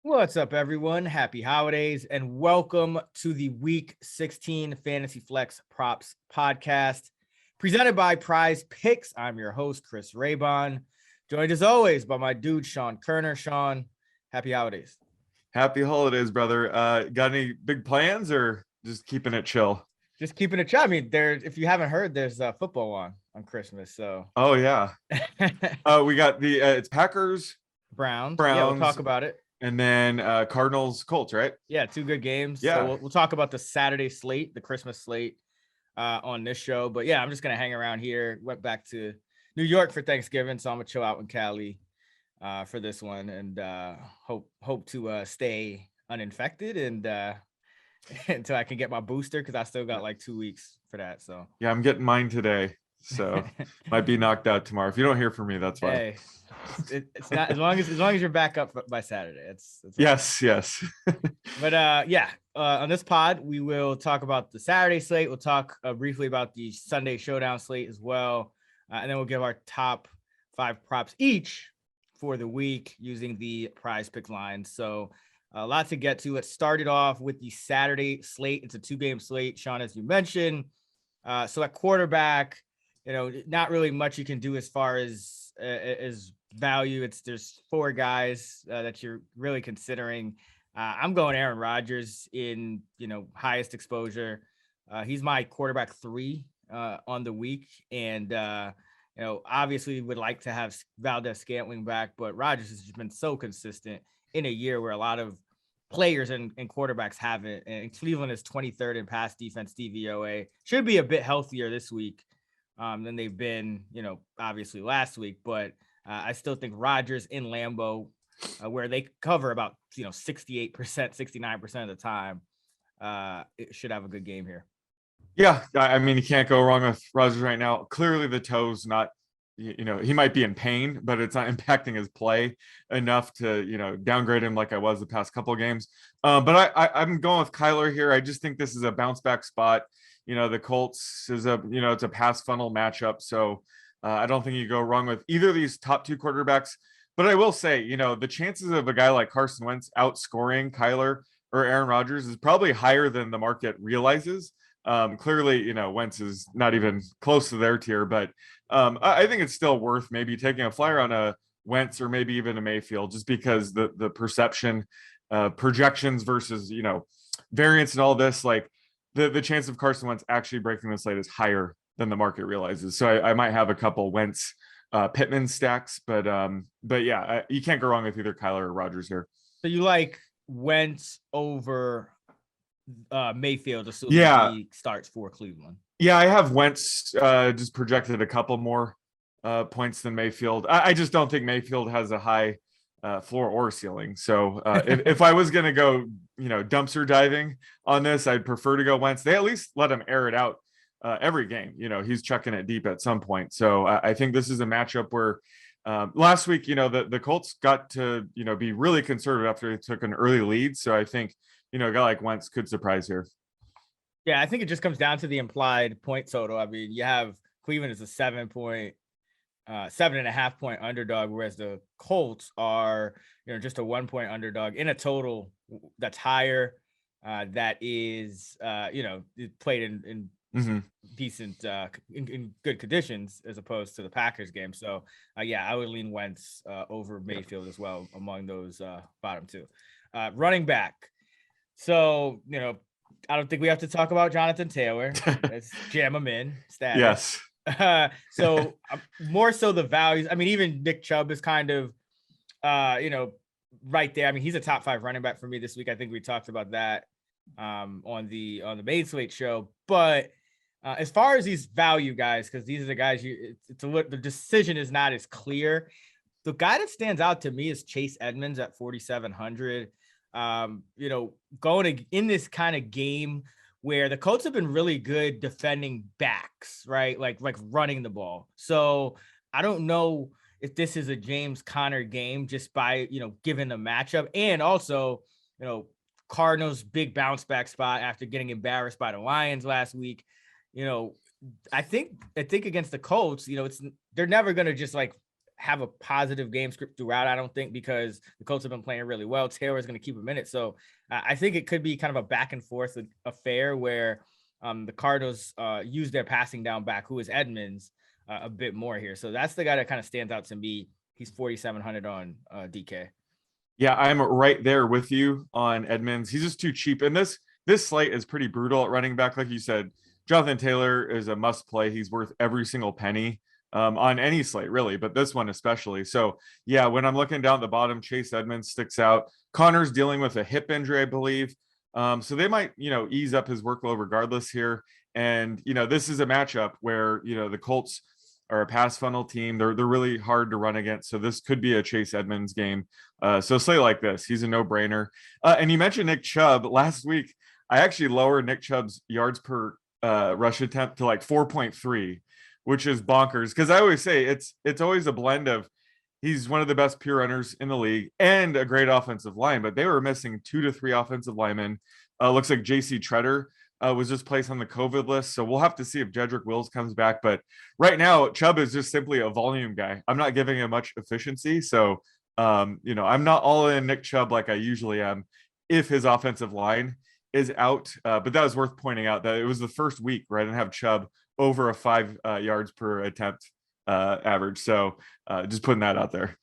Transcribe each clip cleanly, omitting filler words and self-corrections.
What's up, everyone? Happy holidays and welcome to the Week 16 Fantasy Flex Props Podcast presented by PrizePicks. I'm your host, Chris Raybon, joined as always by my dude, Sean Koerner. Sean, happy holidays. Happy holidays, brother. Got any big plans or just keeping it chill? Just keeping it chill. I mean, if you haven't heard, there's football on Christmas. So, oh yeah, we got the it's Packers, Browns. Browns. Yeah, we'll talk about it. And then Cardinals, Colts, right? Yeah, two good games. Yeah. So we'll talk about the Saturday slate, the Christmas slate on this show. But yeah, I'm just going to hang around here. Went back to New York for Thanksgiving, so I'm going to chill out in Cali for this one and hope to stay uninfected and until I can get my booster because I still got like 2 weeks for that. So yeah, I'm getting mine today. So might be knocked out tomorrow. If you don't hear from me, that's why. Hey, it's not as long as you're back up by Saturday. It's yes. But on this pod we will talk about the Saturday slate. We'll talk briefly about the Sunday Showdown slate as well, and then we'll give our top 5 props each for the week using the PrizePicks lines. So a lot to get to. Let's start it off with the Saturday slate. It's a 2-game slate, Sean, as you mentioned. So at quarterback, not really much you can do as far as value. There's 4 guys that you're really considering. I'm going Aaron Rodgers in, highest exposure. He's my quarterback 3 on the week. And, obviously would like to have Valdez-Scantling back, but Rodgers has just been so consistent in a year where a lot of players and quarterbacks haven't. And Cleveland is 23rd in pass defense DVOA. Should be a bit healthier this week than they've been, obviously last week. But I still think Rodgers in Lambeau, where they cover about 68%, 69% of the time, it should have a good game here. Yeah, I mean, you can't go wrong with Rodgers right now. Clearly the toe's not, he might be in pain, but it's not impacting his play enough to, downgrade him like I was the past couple of games. But I'm going with Kyler here. I just think this is a bounce back spot. The Colts is it's a pass funnel matchup. So I don't think you go wrong with either of these top 2 quarterbacks. But I will say, the chances of a guy like Carson Wentz outscoring Kyler or Aaron Rodgers is probably higher than the market realizes. Clearly, Wentz is not even close to their tier, but I think it's still worth maybe taking a flyer on a Wentz or maybe even a Mayfield, just because the perception, projections versus, variance and all this, like the chance of Carson Wentz actually breaking the slate is higher than the market realizes. So I might have a couple Wentz Pittman stacks, but yeah, you can't go wrong with either Kyler or Rodgers here. So you like Wentz over Mayfield, assuming he starts for Cleveland? Yeah, I have Wentz just projected a couple more points than Mayfield. I just don't think Mayfield has a high floor or ceiling. So if I was going to go, dumpster diving on this, I'd prefer to go Wentz. They at least let him air it out every game. He's chucking it deep at some point. So I think this is a matchup where last week, the Colts got to, be really conservative after they took an early lead. So I think, a guy like Wentz could surprise here. Yeah, I think it just comes down to the implied point total. I mean, you have Cleveland is a 7.5 point underdog, whereas the Colts are, just a 1 point underdog in a total that's higher. That is, played in decent, in good conditions as opposed to the Packers game. So, I would lean Wentz over Mayfield as well among those bottom 2. Running back. So, I don't think we have to talk about Jonathan Taylor. Let's jam him in. Status. Yes. So more so the values. I mean, even Nick Chubb is kind of, right there. I mean, he's a top 5 running back for me this week. I think we talked about that on the main slate show. But as far as these value guys, because these are the guys the decision is not as clear. The guy that stands out to me is Chase Edmonds at 4,700. Going in this kind of game where the Colts have been really good defending backs, right? Like running the ball. So I don't know if this is a James Conner game just by, given the matchup. And also, Cardinals big bounce back spot after getting embarrassed by the Lions last week. I think against the Colts, they're never going to just have a positive game script throughout, I don't think, because the Colts have been playing really well. Taylor is going to keep him in it. So I think it could be kind of a back and forth affair where the Cardinals use their passing down back, who is Edmonds, a bit more here. So that's the guy that kind of stands out to me. He's 4,700 on DK. Yeah, I'm right there with you on Edmonds. He's just too cheap. And this slate is pretty brutal at running back. Like you said, Jonathan Taylor is a must play. He's worth every single penny on any slate, really, but this one especially. So, yeah, when I'm looking down at the bottom, Chase Edmonds sticks out. Koerner's dealing with a hip injury, I believe. So they might, ease up his workload regardless here. And, this is a matchup where, the Colts are a pass funnel team. They're really hard to run against. So this could be a Chase Edmonds game. So slate like this, he's a no-brainer. And you mentioned Nick Chubb. Last week, I actually lowered Nick Chubb's yards per rush attempt to like 4.3, which is bonkers. Because I always say it's always a blend of he's one of the best pure runners in the league and a great offensive line, but they were missing 2 to 3 offensive linemen. Looks like JC Treader was just placed on the COVID list. So we'll have to see if Jedrick Wills comes back. But right now, Chubb is just simply a volume guy. I'm not giving him much efficiency. So, I'm not all in Nick Chubb like I usually am if his offensive line is out. But that was worth pointing out that it was the first week where I didn't have Chubb over a 5 yards per attempt average. So just putting that out there.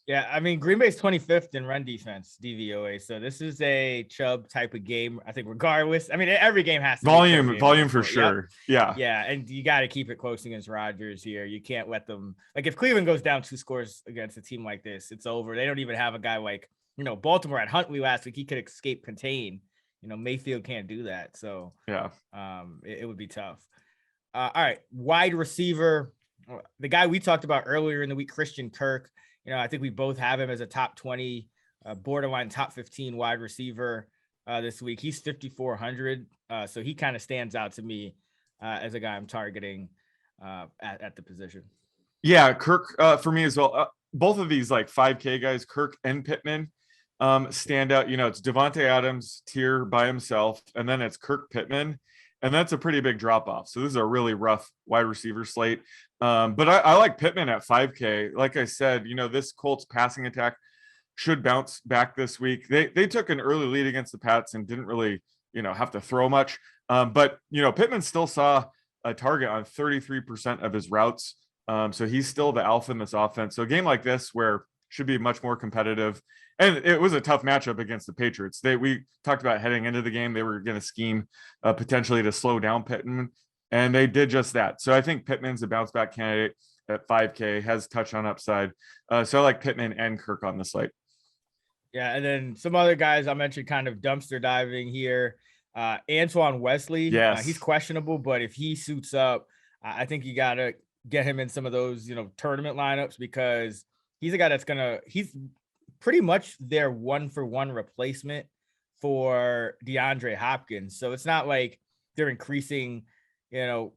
Yeah, I mean, Green Bay's 25th in run defense, DVOA. So this is a Chubb type of game, I think, regardless. I mean, every game has to volume for sure. Yep. Yeah, and you got to keep it close against Rodgers here. You can't let them, like, if Cleveland goes down 2 scores against a team like this, it's over. They don't even have a guy like, Baltimore at Huntley last week. He could escape contain. Mayfield can't do that. So yeah, it would be tough. All right, wide receiver, the guy we talked about earlier in the week, Christian Kirk. I think we both have him as a top 20, borderline top 15 wide receiver this week. He's 5,400. So he kind of stands out to me as a guy I'm targeting at the position. Yeah, Kirk for me as well. Both of these like 5K guys, Kirk and Pittman, stand out. It's Devontae Adams tier by himself, and then it's Kirk Pittman. And that's a pretty big drop off. So this is a really rough wide receiver slate. But I like Pittman at 5K. Like I said, this Colts passing attack should bounce back this week. They took an early lead against the Pats and didn't really, have to throw much. But Pittman still saw a target on 33% of his routes. So he's still the alpha in this offense. So a game like this where should be much more competitive. And it was a tough matchup against the Patriots. We talked about heading into the game, they were going to scheme potentially to slow down Pittman, and they did just that. So I think Pittman's a bounce back candidate at 5K, has touchdown upside. So I like Pittman and Kirk on the slate. Yeah, and then some other guys I mentioned kind of dumpster diving here. Antoine Wesley, yes, he's questionable, but if he suits up, I think you got to get him in some of those, tournament lineups, because he's a guy that's he's pretty much their 1-for-1 replacement for DeAndre Hopkins. So it's not like they're increasing,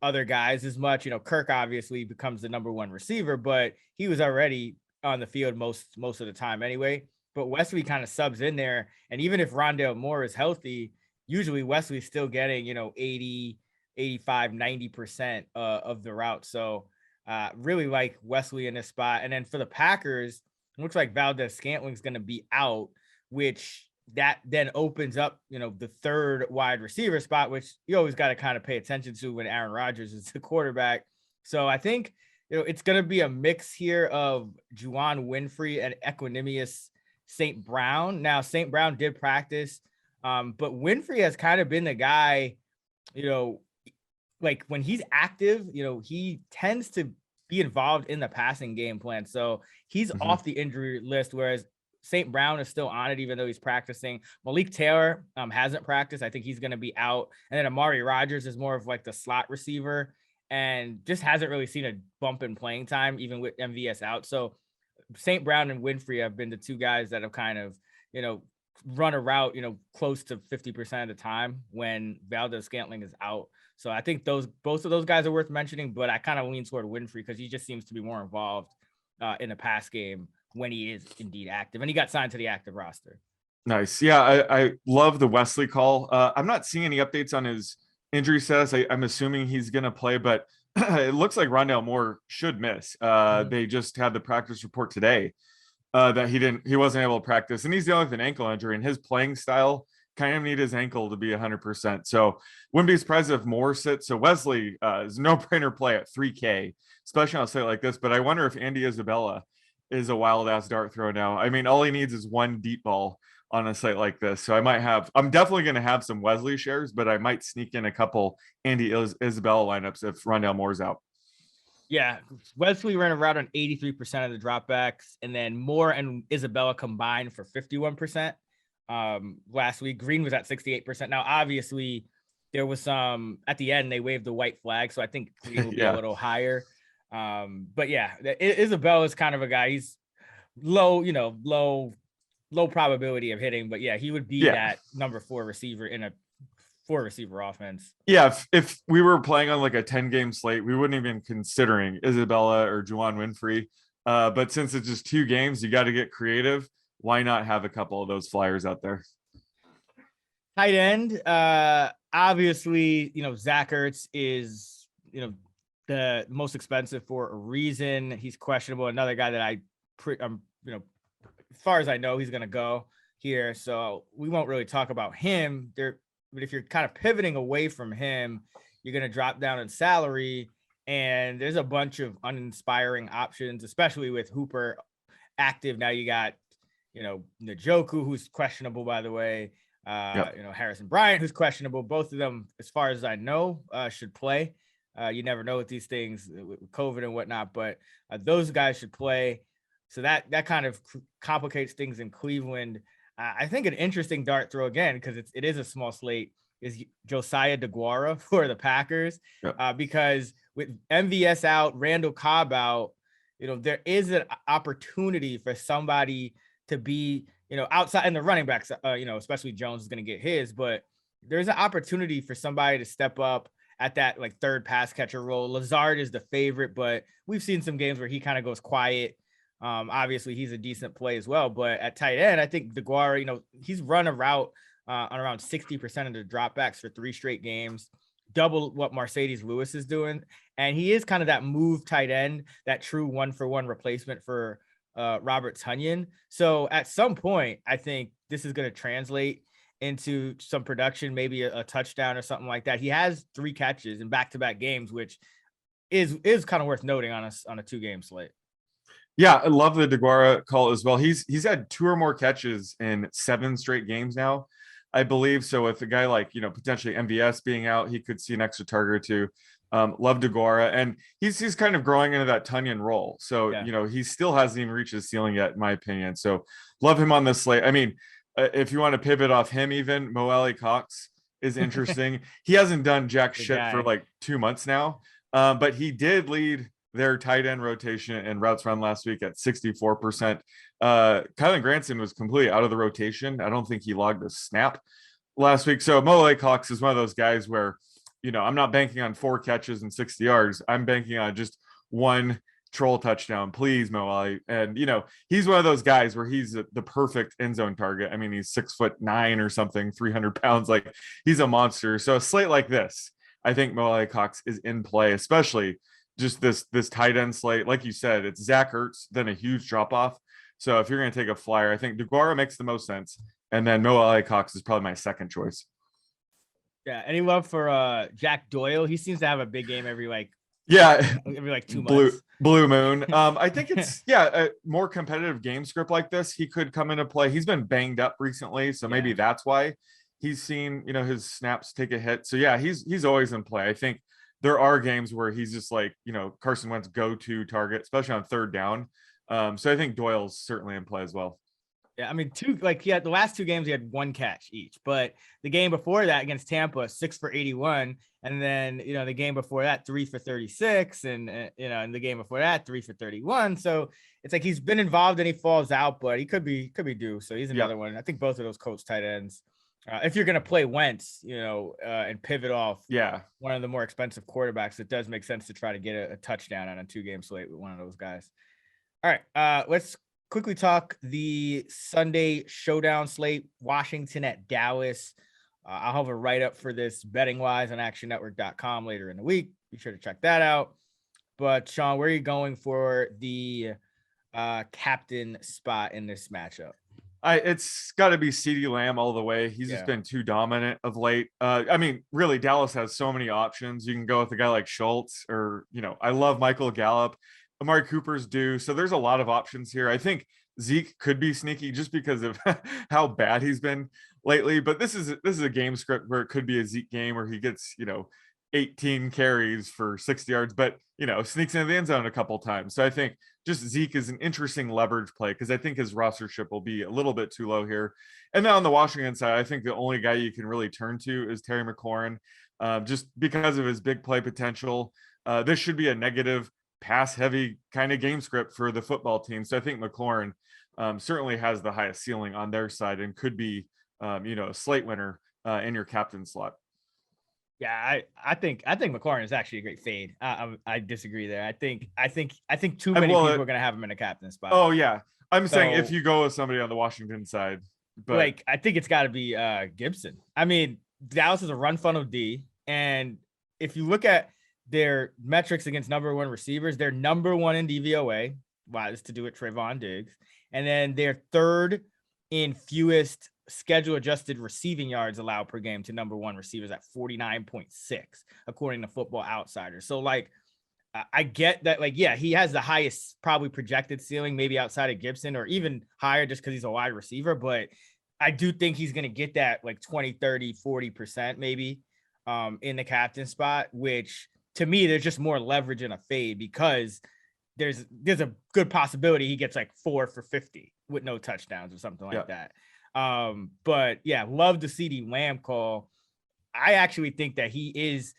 other guys as much. Kirk obviously becomes the number 1 receiver, but he was already on the field most of the time anyway. But Wesley kind of subs in there. And even if Rondale Moore is healthy, usually Wesley's still getting, 80, 85, 90% of the route. So really like Wesley in this spot. And then for the Packers, looks like Valdez-Scantling's going to be out, which that then opens up, the 3rd wide receiver spot, which you always got to kind of pay attention to when Aaron Rodgers is the quarterback. So I think, it's going to be a mix here of Juwan Winfrey and Equanimous St. Brown. Now, St. Brown did practice, but Winfrey has kind of been the guy, like when he's active, he tends to be involved in the passing game plan. So he's off the injury list, whereas St. Brown is still on it, even though he's practicing. Malik Taylor hasn't practiced. I think he's going to be out. And then Amari Rodgers is more of like the slot receiver and just hasn't really seen a bump in playing time, even with MVS out. So St. Brown and Winfrey have been the 2 guys that have kind of, run a route, close to 50% of the time when Valdez-Scantling is out. So I think both of those guys are worth mentioning, but I kind of lean toward Winfrey because he just seems to be more involved in the pass game when he is indeed active. And he got signed to the active roster. Nice. Yeah, I love the Wesley call. I'm not seeing any updates on his injury status. I'm assuming he's going to play, but it looks like Rondale Moore should miss. They just had the practice report today that he wasn't able to practice, and he's dealing with an ankle injury, and his playing style kind of need his ankle to be 100%. So wouldn't be surprised if Moore sits. So Wesley is no brainer play at 3K, especially on a site like this. But I wonder if Andy Isabella is a wild ass dart throw now. I mean, all he needs is one deep ball on a site like this. So I'm definitely going to have some Wesley shares, but I might sneak in a couple Andy Isabella lineups if Rondale Moore's out. Yeah, Wesley ran around on 83% of the dropbacks, and then Moore and Isabella combined for 51% last week. Green was at 68%. Now, obviously, there was some at the end, they waved the white flag, so I think Green will be a little higher. But yeah, Isabella is kind of a guy. He's low probability of hitting, but yeah, he would be that number 4 receiver in a 4 receiver offense. Yeah, if we were playing on like a 10-game slate, we wouldn't even considering Isabella or Juwan Winfrey. But since it's just 2 games, you got to get creative. Why not have a couple of those flyers out there? Tight end, obviously, Zach Ertz is, the most expensive for a reason. He's questionable. Another guy that as far as I know, he's going to go here. So we won't really talk about him there. But if you're kind of pivoting away from him, you're going to drop down in salary. And there's a bunch of uninspiring options, especially with Hooper active. Now you got, Njoku, who's questionable, by the way. Harrison Bryant, who's questionable. Both of them, as far as I know, should play. You never know with these things with COVID and whatnot, but those guys should play. So that kind of complicates things in Cleveland. I think an interesting dart throw again, because it is a small slate, is Josiah DeGuara for the Packers. Because with MVS out, Randall Cobb out, there is an opportunity for somebody to be, outside in the running backs, especially Jones is going to get his, but there's an opportunity for somebody to step up at that like third pass catcher role. Lazard is the favorite, but we've seen some games where he kind of goes quiet. Obviously he's a decent play as well, but at tight end, I think DeGuara, he's run a route on around 60% of the dropbacks for 3 straight games, double what Mercedes Lewis is doing. And he is kind of that move tight end, that true 1-for-1 replacement for Robert Tonyan. So at some point, I think this is going to translate into some production, maybe a touchdown or something like that. He has 3 catches in back-to-back games, which is kind of worth noting on a 2-game slate. Yeah, I love the DeGuara call as well. He's had 2 or more catches in 7 straight games now, I believe. So with a guy like, potentially MVS being out, he could see an extra target or 2. Love DeGuara, and he's kind of growing into that Tonyan role. So, he still hasn't even reached his ceiling yet, in my opinion. So love him on this slate. I mean, if you want to pivot off him, even Mo Alley-Cox is interesting. He hasn't done jack shit for like 2 months now, but he did lead their tight end rotation and routes run last week at 64%. Kylan Granson was completely out of the rotation. I don't think he logged a snap last week. So Mo Alley-Cox is one of those guys where, I'm not banking on 4 catches and 60 yards. I'm banking on just 1 troll touchdown, please, Mo Alley. And, he's one of those guys where he's the perfect end zone target. I mean, he's 6'9" or something, 300 pounds. Like, he's a monster. So a slate like this, I think Mo Alley-Cox is in play, especially just this tight end slate. Like you said, it's Zach Ertz, then a huge drop off. So if you're going to take a flyer, I think DeGuara makes the most sense. And then Mo Alley-Cox is probably my second choice. Yeah. Any love for Jack Doyle? He seems to have a big game every 2 months. Blue moon. I think it's a more competitive game script like this. He could come into play. He's been banged up recently, so maybe that's why he's seen his snaps take a hit. So yeah, he's always in play. I think there are games where he's just like Carson Wentz go-to target, especially on 3rd down. So I think Doyle's certainly in play as well. Yeah, I mean, he had the last 2 games, he had 1 catch each, but the game before that against Tampa, 6 for 81. And then, the game before that, 3 for 36. And, and the game before that, 3 for 31. So it's like he's been involved and he falls out, but he could be due. So he's another one. I think both of those Colts tight ends, if you're going to play Wentz, and pivot off one of the more expensive quarterbacks, it does make sense to try to get a touchdown on a 2-game slate with one of those guys. All right, let's quickly talk the Sunday showdown slate. Washington at Dallas. I'll have a write-up for this betting-wise on actionnetwork.com later in the week. be sure to check that out. But Sean, where are you going for the captain spot in this matchup? It's got to be CeeDee Lamb all the way. He's just been too dominant of late. I mean, really, Dallas has so many options. You can go with a guy like Schultz, or I love Michael Gallup. Amari Cooper's due, so there's a lot of options here. I think Zeke could be sneaky just because of how bad he's been lately. But this is a game script where it could be a Zeke game where he gets 18 carries for 60 yards, but sneaks into the end zone a couple times. So I think just Zeke is an interesting leverage play because I think his rostership will be a little bit too low here. And then on the Washington side, I think the only guy you can really turn to is Terry McLaurin, just because of his big play potential. This should be a negative pass heavy kind of game script for the football team. So I think McLaurin certainly has the highest ceiling on their side and could be, a slate winner in your captain slot. Yeah, I think McLaurin is actually a great fade. I disagree there. I think too many people are gonna have him in a captain spot. Oh yeah, I'm saying if you go with somebody on the Washington side, but I think it's got to be Gibson. I mean, Dallas is a run funnel D, and if you look at their metrics against number one receivers, they're number one in DVOA. Wow, this to do with Trayvon Diggs, and then they're third in fewest schedule adjusted receiving yards allowed per game to number one receivers at 49.6 according to Football Outsiders. So I get that, he has the highest probably projected ceiling, maybe outside of Gibson or even higher just because he's a wide receiver, but I do think he's going to get that 20, 30, 40% maybe in the captain spot, which to me, there's just more leverage in a fade because there's a good possibility he gets 4 for 50 with no touchdowns or something like that. But yeah, love the CeeDee Lamb call. I actually think that he is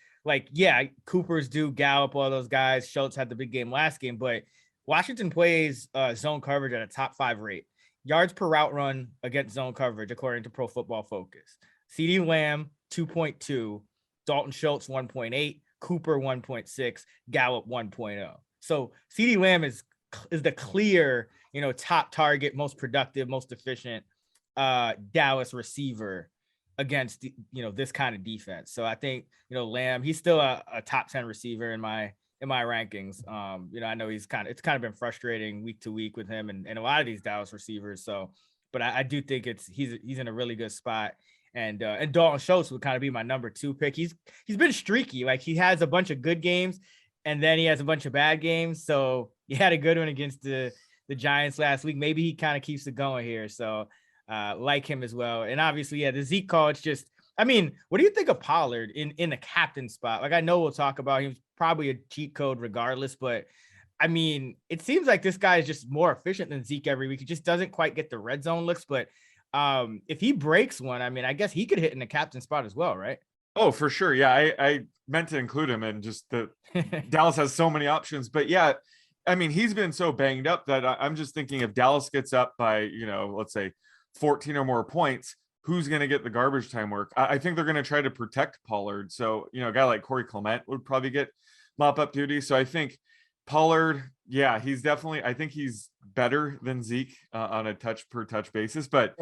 Cooper's due, Gallup, all those guys. Schultz had the big game last game, but Washington plays zone coverage at a top 5 rate. Yards per route run against zone coverage, according to Pro Football Focus. CeeDee Lamb, 2.2. Dalton Schultz, 1.8. Cooper, 1.6. Gallup, 1.0. So CeeDee Lamb is the clear, top target, most productive, most efficient Dallas receiver against this kind of defense. So I think Lamb, he's still a top 10 receiver in my rankings. I know it's kind of been frustrating week to week with him and a lot of these Dallas receivers. So, but I do think he's in a really good spot. And Dalton Schultz would kind of be my number 2 pick. He's been streaky. He has a bunch of good games and then he has a bunch of bad games. So he had a good one against the Giants last week. Maybe he kind of keeps it going here. So like him as well. And obviously, the Zeke call, it's just, I mean, what do you think of Pollard in the captain spot? I know we'll talk about him, probably a cheat code regardless, but I mean, it seems like this guy is just more efficient than Zeke every week. He just doesn't quite get the red zone looks, but if he breaks one, I mean, I guess he could hit in the captain spot as well, right? Oh, for sure. Yeah, I meant to include him and just the Dallas has so many options, but yeah, I mean, he's been so banged up that I'm just thinking if Dallas gets up by, let's say 14 or more points, who's going to get the garbage time work? I think they're going to try to protect Pollard. So, a guy like Corey Clement would probably get mop up duty. So I think Pollard, yeah, I think he's better than Zeke on a touch per touch basis, but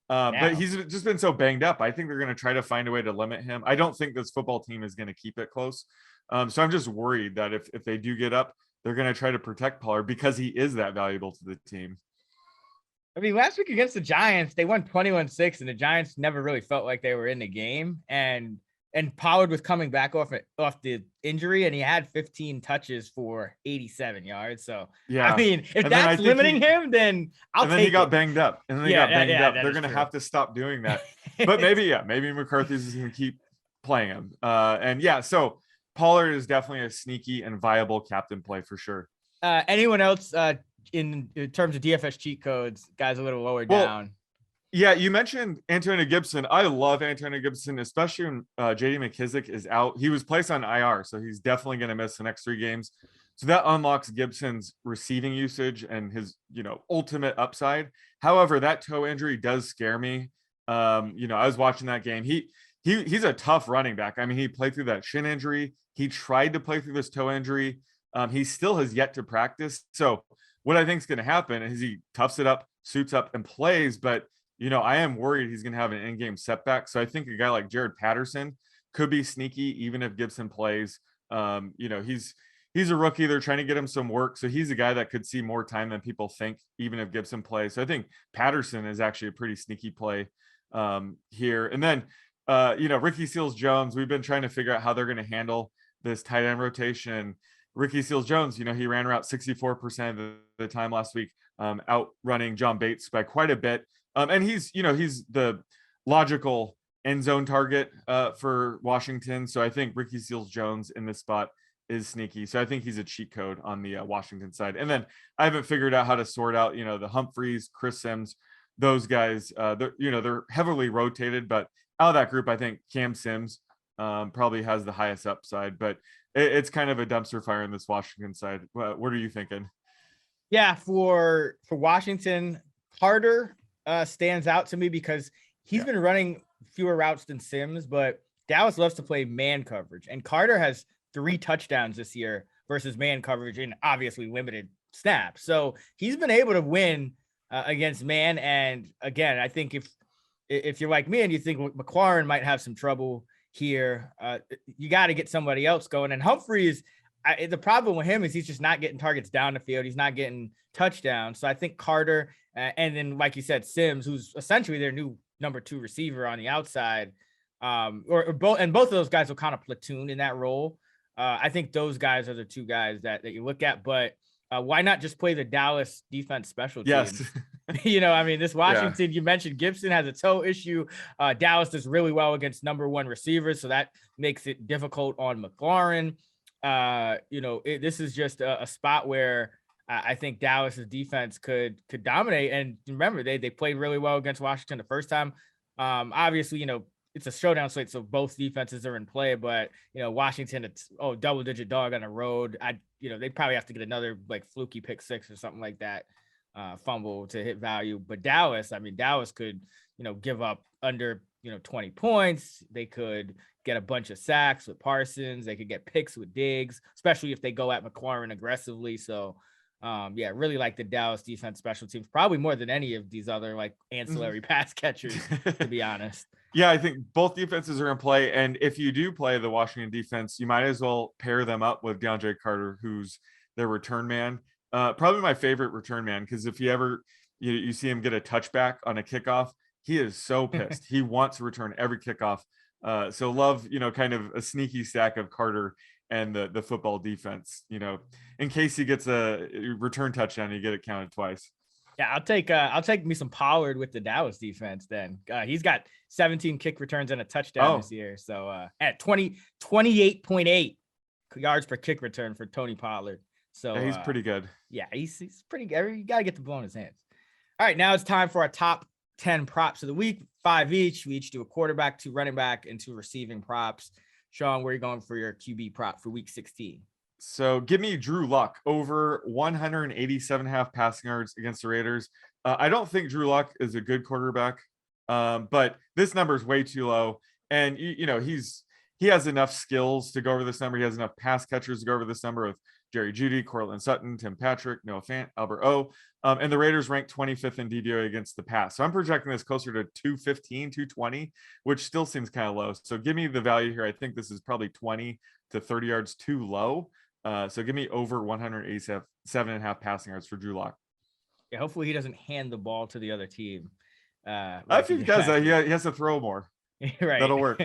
but he's just been so banged up. I think they're going to try to find a way to limit him. I don't think this football team is going to keep it close. So I'm just worried that if they do get up, they're going to try to protect Pollard because he is that valuable to the team. I mean, last week against the Giants, they won 21-6, and the Giants never really felt like they were in the game. And Pollard was coming back off the injury, and he had 15 touches for 87 yards. So, yeah, I mean, if that's limiting him, then I'll take it. And then he got banged up. They're going to have to stop doing that. But maybe McCarthy's is going to keep playing him. So Pollard is definitely a sneaky and viable captain play for sure. Anyone else in terms of DFS cheat codes, guys a little lower down? Yeah, you mentioned Antonio Gibson. I love Antonio Gibson, especially when J.D. McKissic is out. He was placed on IR, so he's definitely going to miss the next 3 games. So that unlocks Gibson's receiving usage and his, ultimate upside. However, that toe injury does scare me. I was watching that game. He's a tough running back. I mean, he played through that shin injury. He tried to play through this toe injury. He still has yet to practice. So what I think is going to happen is he toughs it up, suits up, and plays. But, I am worried he's going to have an in-game setback. So I think a guy like Jared Patterson could be sneaky, even if Gibson plays. He's a rookie. They're trying to get him some work. So he's a guy that could see more time than people think, even if Gibson plays. So I think Patterson is actually a pretty sneaky play here. And then, Ricky Seals-Jones, we've been trying to figure out how they're going to handle this tight end rotation. Ricky Seals-Jones, he ran route 64% of the time last week, outrunning John Bates by quite a bit. And he's the logical end zone target for Washington. So I think Ricky Seals-Jones in this spot is sneaky. So I think he's a cheat code on the Washington side. And then I haven't figured out how to sort out, the Humphreys, Chris Sims, those guys. They're heavily rotated, but out of that group, I think Cam Sims probably has the highest upside. But it's kind of a dumpster fire in this Washington side. What are you thinking? Yeah, for Washington, Carter stands out to me because he's been running fewer routes than Sims, but Dallas loves to play man coverage, and Carter has 3 touchdowns this year versus man coverage in obviously limited snaps. So he's been able to win against man. And again, I think if you're like me and you think McLaurin might have some trouble here, you got to get somebody else going. And Humphreys, the problem with him is he's just not getting targets down the field. He's not getting touchdowns. So I think Carter, and then like you said, Sims, who's essentially their new number 2 receiver on the outside, or both of those guys will kind of platoon in that role. I think those guys are the 2 guys that you look at, but why not just play the Dallas defense special teams? Yes. This Washington, you mentioned Gibson has a toe issue. Dallas does really well against number 1 receivers, so that makes it difficult on McLaurin. This is just a spot where I think Dallas's defense could dominate. And remember, they played really well against Washington the first time. Obviously, it's a showdown slate, so both defenses are in play. But Washington, it's double-digit dog on the road. They probably have to get another like fluky pick 6 or something like that, fumble to hit value. But Dallas could give up under 20 points. They could get a bunch of sacks with Parsons. They could get picks with Diggs, especially if they go at McLaurin aggressively. So really like the Dallas defense special teams, probably more than any of these other like ancillary pass catchers, to be honest. Yeah, I think both defenses are in play. And if you do play the Washington defense, you might as well pair them up with DeAndre Carter, who's their return man. Probably my favorite return man, because if you ever you see him get a touchback on a kickoff, he is so pissed. He wants to return every kickoff. So love, kind of a sneaky stack of Carter and the football defense, in case he gets a return touchdown, you get it counted twice. Yeah, I'll take me some Pollard with the Dallas defense then. He's got 17 kick returns and a touchdown this year. So at 28.8 yards per kick return for Tony Pollard. So yeah, he's pretty good. Yeah, he's pretty good. You got to get the ball in his hands. All right, now it's time for our top 10 props of the week, 5 each. We each do a quarterback, 2 running back, and 2 receiving props. Sean, where are you going for your QB prop for week 16? So give me Drew Luck over 187.5 passing yards against the Raiders. I don't think Drew Luck is a good quarterback, but this number is way too low. And he has enough skills to go over this number. He has enough pass catchers to go over this number with Jerry Jeudy, Cortland Sutton, Tim Patrick, Noah Fant, Albert O. And the Raiders ranked 25th in DVOA against the pass. So I'm projecting this closer to 215, 220, which still seems kind of low. So give me the value here. I think this is probably 20 to 30 yards too low. So give me over 187.5 passing yards for Drew Lock. Yeah, hopefully he doesn't hand the ball to the other team. If he does that, he has to throw more. Right. That'll work.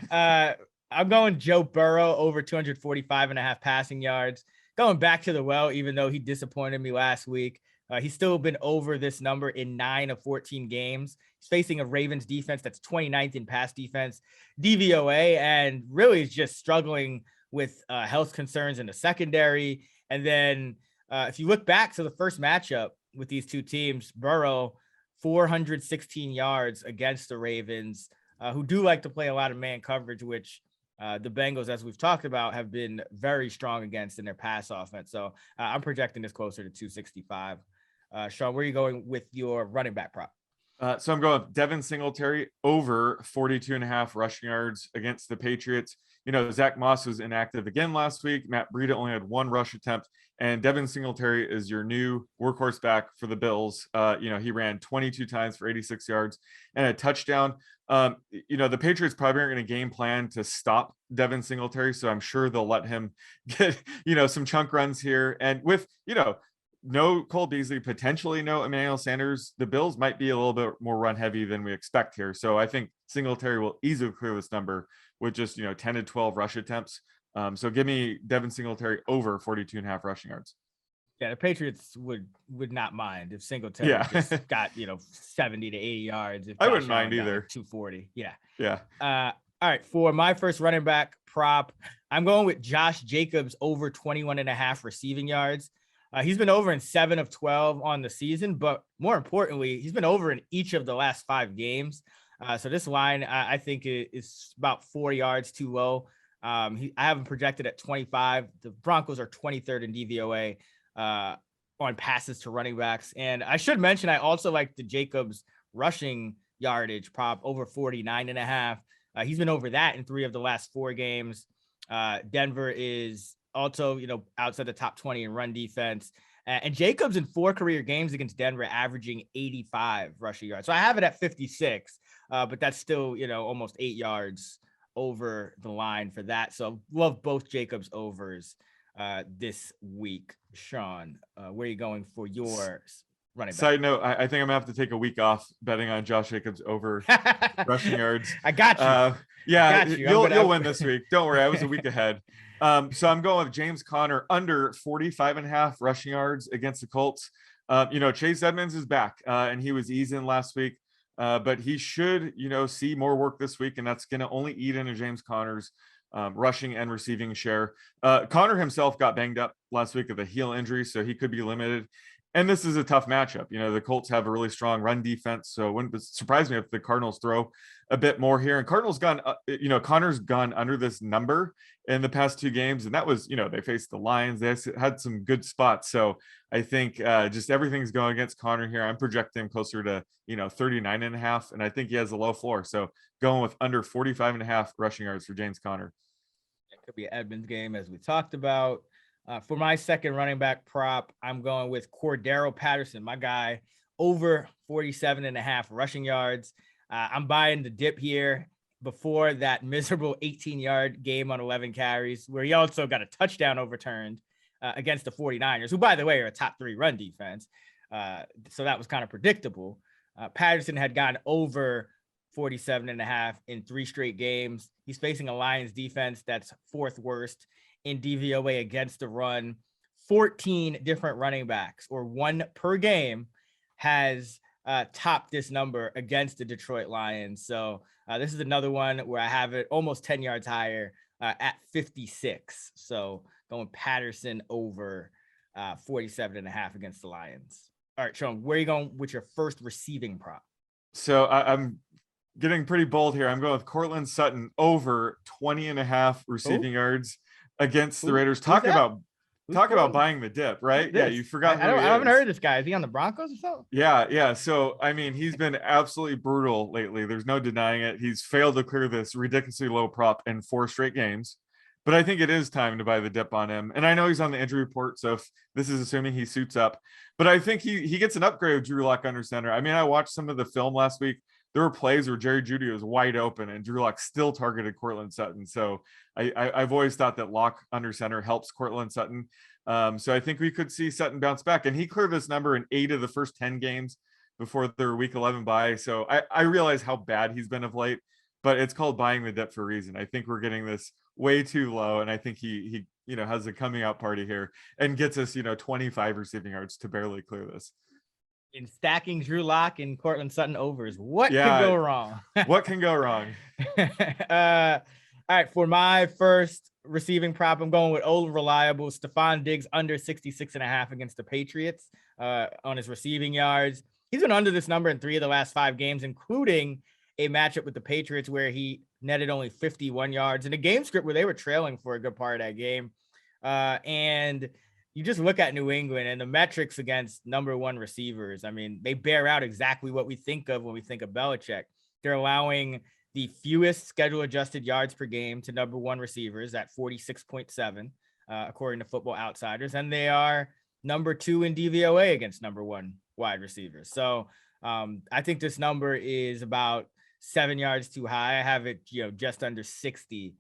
I'm going Joe Burrow over 245.5 passing yards. Going back to the well, even though he disappointed me last week. He's still been over this number in 9 of 14 games. He's facing a Ravens defense that's 29th in pass defense DVOA, and really is just struggling with health concerns in the secondary. And then if you look back to the first matchup with these two teams, Burrow, 416 yards against the Ravens, who do like to play a lot of man coverage, which the Bengals, as we've talked about, have been very strong against in their pass offense. So I'm projecting this closer to 265. Sean, where are you going with your running back prop? So I'm going with Devin Singletary over 42.5 rushing yards against the Patriots. Zach Moss was inactive again last week. Matt Breida only had 1 rush attempt, And Devin Singletary is your new workhorse back for the Bills. He ran 22 times for 86 yards and a touchdown. The Patriots probably aren't going to game plan to stop Devin Singletary, so I'm sure they'll let him get, some chunk runs here. And with, no Cole Beasley, potentially no Emmanuel Sanders, the Bills might be a little bit more run heavy than we expect here. So I think Singletary will easily clear this number with just, 10 to 12 rush attempts. So give me Devin Singletary over 42.5 rushing yards. Yeah, the Patriots would not mind if Singletary just got 70 to 80 yards. If I wouldn't mind either. 240. Yeah. All right. For my first running back prop, I'm going with Josh Jacobs over 21.5 receiving yards. He's been over in 7 of 12 on the season, but more importantly, he's been over in each of the last 5 games. So this line, I think, is about 4 yards too low. I have him projected at 25. The Broncos are 23rd in DVOA on passes to running backs. And I should mention, I also like the Jacobs rushing yardage prop over 49.5. He's been over that in 3 of the last 4 games. Denver is also, outside the top 20 in run defense. And Jacobs in 4 career games against Denver averaging 85 rushing yards. So I have it at 56, but that's still, almost 8 yards over the line for that. So love both Jacobs overs this week. Sean, where are you going for your running back? Side note, I think I'm gonna have to take a week off betting on Josh Jacobs over rushing yards. I got you. You'll win this week. Don't worry, I was a week ahead. So I'm going with James Conner under 45.5 rushing yards against the Colts. Chase Edmonds is back, and he was easing last week, but he should, see more work this week, and that's going to only eat into James Conner's rushing and receiving share. Conner himself got banged up last week with a heel injury, so he could be limited. And this is a tough matchup. The Colts have a really strong run defense, so it wouldn't surprise me if the Cardinals throw a bit more here. And Conner's gone under this number in the past 2 games, and that was, they faced the Lions. They had some good spots. So I think just everything's going against Conner here. I'm projecting him closer to 39.5, and I think he has a low floor. So going with under 45.5 rushing yards for James Conner. It could be an Edmonds game, as we talked about. For my second running back prop, I'm going with Cordero Patterson, my guy, over 47.5 rushing yards. I'm buying the dip here before that miserable 18-yard game on 11 carries, where he also got a touchdown overturned against the 49ers, who, by the way, are a top 3 run defense. So that was kind of predictable. Patterson had gone over 47.5 in 3 straight games. He's facing a Lions defense that's 4th worst in DVOA against the run. 14 different running backs, or 1 per game, has topped this number against the Detroit Lions. So this is another one where I have it almost 10 yards higher at 56. So going Patterson over 47.5 against the Lions. All right, Sean, where are you going with your first receiving prop? So I'm getting pretty bold here. I'm going with Cortland Sutton over 20.5 receiving yards against the Raiders. Talk about buying the dip, right? Yeah, you forgot. I haven't heard of this guy. Is he on the Broncos or something? Yeah. So I mean, he's been absolutely brutal lately. There's no denying it. He's failed to clear this ridiculously low prop in 4 straight games. But I think it is time to buy the dip on him. And I know he's on the injury report, so if this is assuming he suits up. But I think he gets an upgrade with Drew Lock under center. I mean, I watched some of the film last week. There were plays where Jerry Jeudy was wide open and Drew Lock still targeted Cortland Sutton. So I've always thought that Lock under center helps Cortland Sutton. So I think we could see Sutton bounce back. And he cleared this number in 8 of the first 10 games before their week 11 bye. So I realize how bad he's been of late, but it's called buying the dip for a reason. I think we're getting this way too low. And I think he has a coming out party here and gets us, 25 receiving yards to barely clear this. In stacking Drew Lock and Cortland Sutton overs, what can go wrong? What can go wrong? All right, for my first receiving prop, I'm going with old reliable Stephon Diggs under 66.5 against the Patriots on his receiving yards. He's been under this number in 3 of the last 5 games, including a matchup with the Patriots where he netted only 51 yards in a game script where they were trailing for a good part of that game. And you just look at New England and the metrics against number 1 receivers. I mean, they bear out exactly what we think of when we think of Belichick. They're allowing the fewest schedule adjusted yards per game to number 1 receivers at 46.7. according to Football Outsiders, and they are number 2 in DVOA against number 1 wide receivers. So I think this number is about 7 yards too high. I have it, just under 60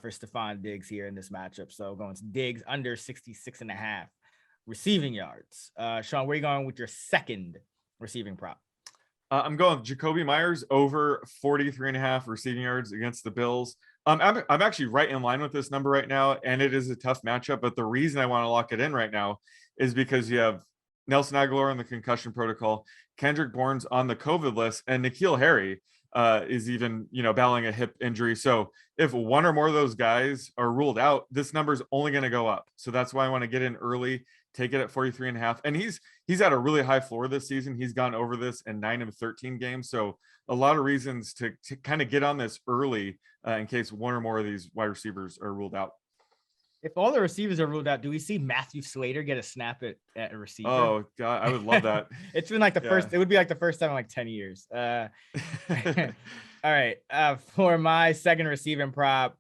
for Stephon Diggs here in this matchup. So going to Diggs under 66.5 receiving yards. Sean, where are you going with your second receiving prop? I'm going with Jacoby Myers over 43.5 receiving yards against the Bills. I'm actually right in line with this number right now, and it is a tough matchup. But the reason I want to lock it in right now is because you have Nelson Aguilar on the concussion protocol, Kendrick Bourne's on the COVID list, and N'Keal Harry is even, battling a hip injury. So if one or more of those guys are ruled out, this number is only going to go up. So that's why I want to get in early, take it at 43.5. And he's at a really high floor this season. He's gone over this in 9 of 13 games. So a lot of reasons to kind of get on this early in case one or more of these wide receivers are ruled out. If all the receivers are ruled out, do we see Matthew Slater get a snap at a receiver? Oh God, I would love that. It's been like it would be like the first time in like 10 years. All right. For my second receiving prop,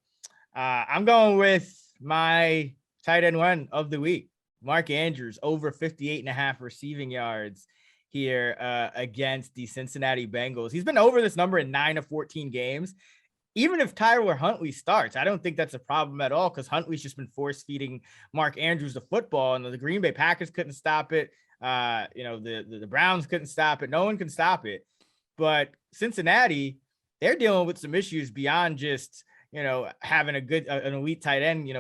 I'm going with my tight end one of the week, Mark Andrews, over 58.5 receiving yards here against the Cincinnati Bengals. He's been over this number in 9 of 14 games. Even if Tyler Huntley starts, I don't think that's a problem at all because Huntley's just been force feeding Mark Andrews the football, and the Green Bay Packers couldn't stop it. The Browns couldn't stop it. No one can stop it. But Cincinnati, they're dealing with some issues beyond just, having an elite tight end,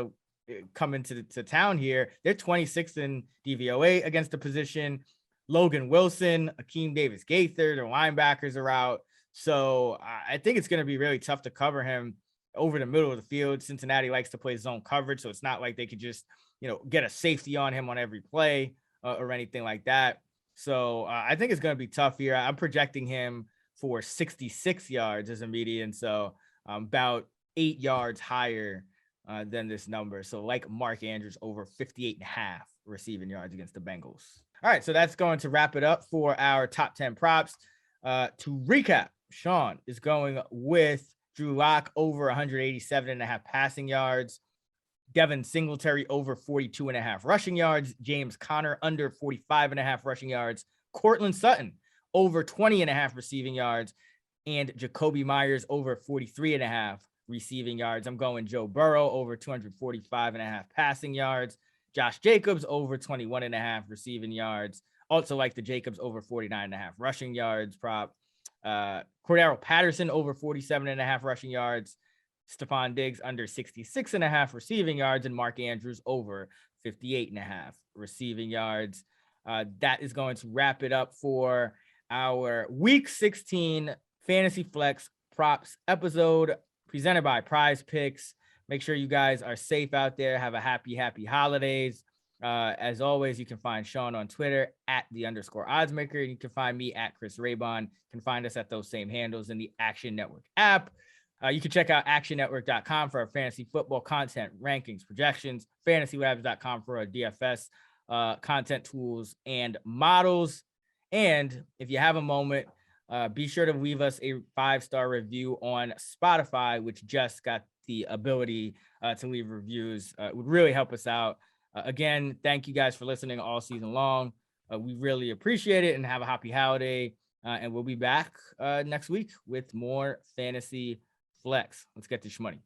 come into town here. They're 26th in DVOA against the position. Logan Wilson, Akeem Davis-Gaither, their linebackers are out. So I think it's going to be really tough to cover him over the middle of the field. Cincinnati likes to play zone coverage, so it's not like they could just, get a safety on him on every play or anything like that. So I think it's going to be tough here. I'm projecting him for 66 yards as a median, so about 8 yards higher than this number. So like Mark Andrews, over 58.5 receiving yards against the Bengals. All right, so that's going to wrap it up for our top 10 props. To recap, Sean is going with Drew Lock over 187.5 passing yards, Devin Singletary over 42.5 rushing yards, James Conner under 45.5 rushing yards, Cortland Sutton over 20.5 receiving yards, and Jacoby Myers over 43.5 receiving yards. I'm going Joe Burrow over 245.5 passing yards, Josh Jacobs over 21.5 receiving yards. Also like the Jacobs over 49.5 rushing yards prop. Cordero Patterson over 47.5 rushing yards. Stephon Diggs under 66.5 receiving yards, and Mark Andrews over 58.5 receiving yards. That is going to wrap it up for our Week 16 Fantasy Flex Props episode presented by PrizePicks. Make sure you guys are safe out there. Have a happy holidays. As always, you can find Sean on Twitter at @_oddsmaker. And you can find me at Chris Raybon. You can find us at those same handles in the Action Network app. You can check out actionnetwork.com for our fantasy football content, rankings, projections, fantasylabs.com for our DFS content tools and models. And if you have a moment, be sure to leave us a 5-star review on Spotify, which just got the ability to leave reviews. It would really help us out. Again, thank you guys for listening all season long. We really appreciate it, and have a happy holiday. And we'll be back next week with more Fantasy Flex. Let's get this money.